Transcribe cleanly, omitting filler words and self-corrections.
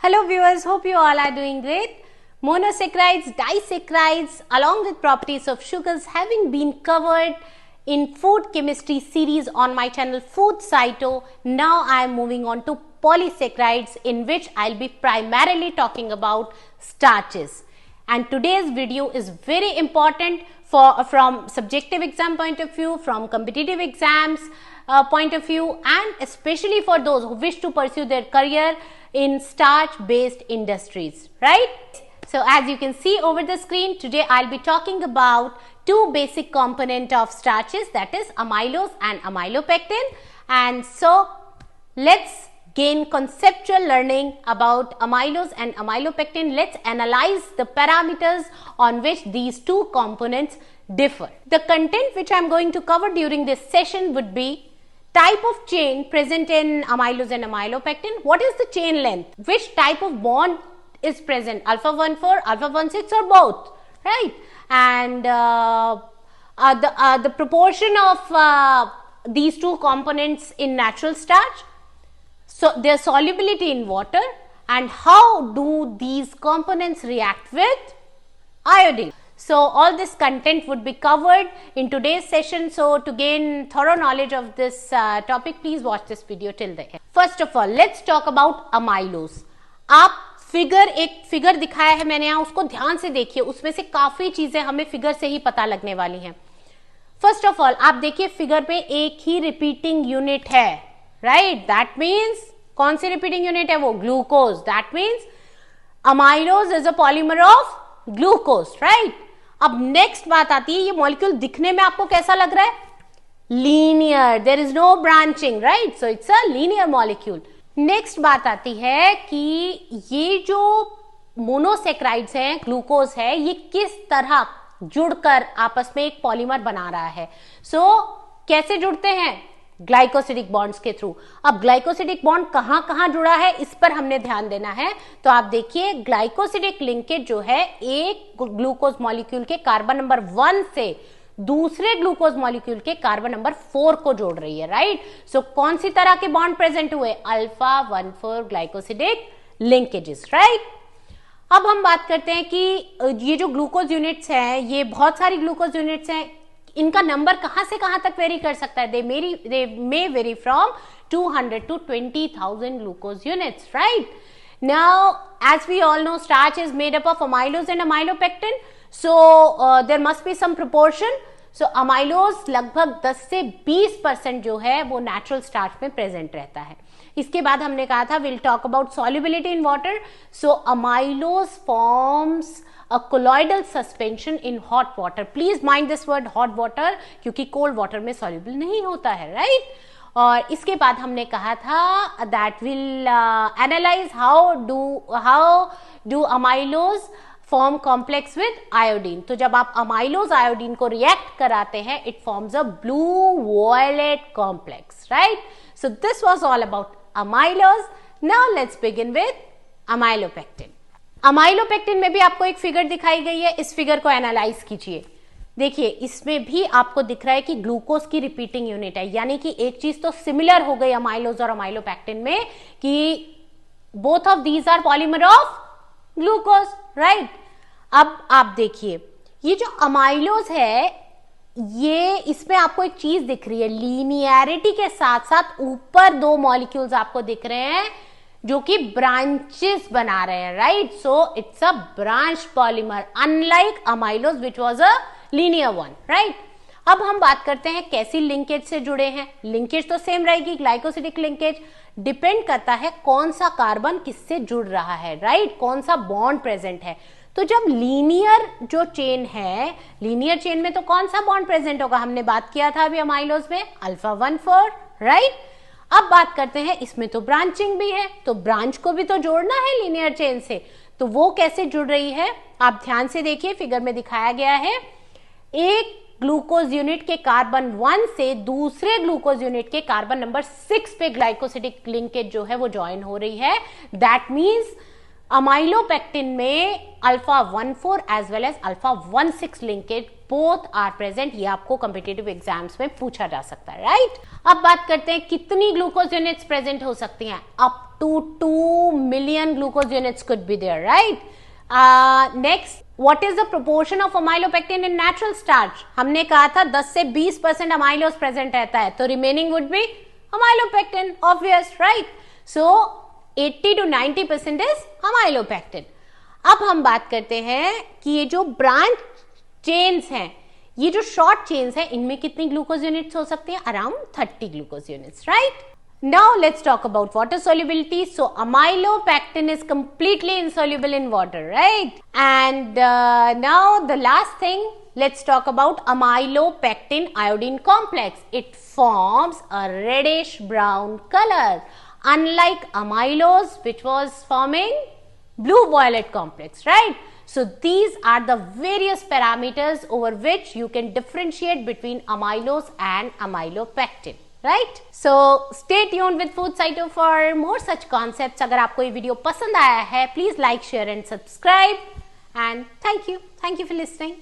Hello viewers, hope you all are doing great. Monosaccharides, disaccharides along with properties of sugars having been covered in food chemistry series on my channel Food Cyto. Now I am moving on to polysaccharides, in which I'll be primarily talking about starches. And today's video is very important from subjective exam point of view, from competitive exams point of view, and especially for those who wish to pursue their career in starch based industries, right? So as you can see over the screen, today I'll be talking about two basic components of starches, that is amylose and amylopectin. And so let's gain conceptual learning about amylose and amylopectin. Let's analyze the parameters on which these two components differ. The content which I'm going to cover during this session would be type of chain present in amylose and amylopectin. What is the chain length? Which type of bond is present? Alpha 1,4, alpha 1,6, or both, right? And the proportion of these two components in natural starch, so their solubility in water, and how do these components react with iodine. So all this content would be covered in today's session. So to gain thorough knowledge of this topic, please watch this video till the end. First of all, let's talk about amylose. आप एक figure दिखाया है मैंने यहाँ, उसको ध्यान से देखिए, उसमें से काफी चीजें हमें फिगर से ही पता लगने वाली हैं. फर्स्ट ऑफ ऑल आप देखिए फिगर में एक ही रिपीटिंग यूनिट है, राइट? दैट मीन्स कौन सी रिपीटिंग यूनिट है? वो glucose. That means amylose is a polymer of glucose, right? अब नेक्स्ट बात आती है, ये मॉलिक्यूल दिखने में आपको कैसा लग रहा है? Linear. There is no branching, right? So it's a linear molecule. Next बात आती है कि ये जो मोनोसेक्राइड्स हैं, ग्लूकोज है, ये किस तरह जुड़कर आपस में एक पॉलीमर बना रहा है. सो कैसे जुड़ते हैं? ग्लाइकोसिडिक बॉन्ड्स के थ्रू. अब ग्लाइकोसिडिक बॉन्ड कहां कहां जुड़ा है, इस पर हमने ध्यान देना है. तो आप देखिए ग्लाइकोसिडिक लिंकेज जो है एक ग्लूकोज मॉलिक्यूल के कार्बन नंबर 1 से दूसरे ग्लूकोज मॉलिक्यूल के कार्बन नंबर 4 को जोड़ रही है, राइट? सो कौन सी तरह के बॉन्ड प्रेजेंट हुए? Alpha 1,4 glycosidic linkages, right? अब हम बात करते हैं कि ये जो ग्लूकोज यूनिट्स हैं, ये बहुत सारी ग्लूकोज यूनिट्स हैं, इनका नंबर कहां से कहां तक वेरी कर सकता है? दे मे very from 200 to 20,000 glucose units, right? Now, as we all know, starch is made up of amylose and amylopectin. So, there must be some proportion. So, amylose लगभग 10 से 20% जो है वो natural starch में present रहता है. इसके बाद हमने कहा था we'll talk about solubility in water. So, amylose forms a colloidal suspension in hot water. Please mind this word hot water, क्योंकि cold water में soluble नहीं होता है, right? और इसके बाद हमने कहा था that will analyze how do amylose form complex with iodine. तो जब आप amylose iodine को react कराते हैं, it forms a blue violet complex, right? So this was all about amylose. Now let's begin with amylopectin. Amylopectin में भी आपको एक फिगर दिखाई गई है, इस फिगर को एनालाइज कीजिए. देखिए इसमें भी आपको दिख रहा है कि ग्लूकोज की रिपीटिंग यूनिट है, यानी कि एक चीज तो सिमिलर हो गई अमाइलोज और अमाइलोपेक्टिन में कि both of these are polymer of glucose, right? अब आप देखिए ये जो अमाइलोज है, ये इसमें आपको एक चीज दिख रही है, लीनियरिटी के साथ साथ ऊपर दो मॉलिक्यूल्स आपको दिख रहे हैं जो कि ब्रांचेस बना रहे हैं, right? So it's a branch polymer unlike amylose which was a linear one, right? अब हम बात करते हैं कैसी लिंकेज से जुड़े हैं. लिंकेज तो सेम रहेगी, ग्लाइकोसिडिक लिंकेज. डिपेंड करता है कौन सा कार्बन किससे जुड़ रहा है, राइट? कौन सा बॉन्ड प्रेजेंट है. तो जब लीनियर जो चेन है, लीनियर चेन में तो कौन सा बॉन्ड प्रेजेंट होगा? हमने बात किया था अभी अमाइलोज में, अल्फा 1,4, राइट? अब बात करते हैं, इसमें तो ब्रांचिंग भी है, तो ब्रांच को भी तो जोड़ना है लीनियर चेन से. तो वो कैसे जुड़ रही है? आप ध्यान से देखिए, फिगर में दिखाया गया है. एक ग्लूकोज यूनिट के कार्बन 1 से दूसरे ग्लूकोज यूनिट के कार्बन नंबर 6 पे ग्लाइकोसिडिक लिंकेज जो है वो ज्वाइन हो रही है. दैट मीन्स अमाइलोपेक्टिन में alpha 1,4 as well as alpha 1,6 linkage both are present. ये आपको कॉम्पिटिटिव एग्जाम्स में पूछा जा सकता है, राइट? अब बात करते हैं कितनी ग्लूकोज यूनिट्स प्रेजेंट हो सकती हैं. Up to 2 million glucose units could be there, right? Next, what is the proportion of amylopectin in natural starch? हमने कहा था 10 से 20% amylose present रहता है, तो remaining would be amylopectin, obvious, right? So 80 to 90% is amylopectin. अब हम बात करते हैं कि ये जो ब्रांच चेन्स हैं, ये जो शॉर्ट चेन्स हैं, इनमें कितनी ग्लूकोज यूनिट्स हो सकती हैं? Around 30 glucose units, right? Now let's talk about water solubility. So amylopectin is completely insoluble in water, right? And now the last thing, let's talk about amylopectin iodine complex. It forms a reddish brown color, unlike amylose, which was forming blue violet complex, right? So these are the various parameters over which you can differentiate between amylose and amylopectin, right? So stay tuned with Food Cyto for more such concepts. अगर आपको ये video पसंद आया है, please like, share and subscribe. And thank you for listening.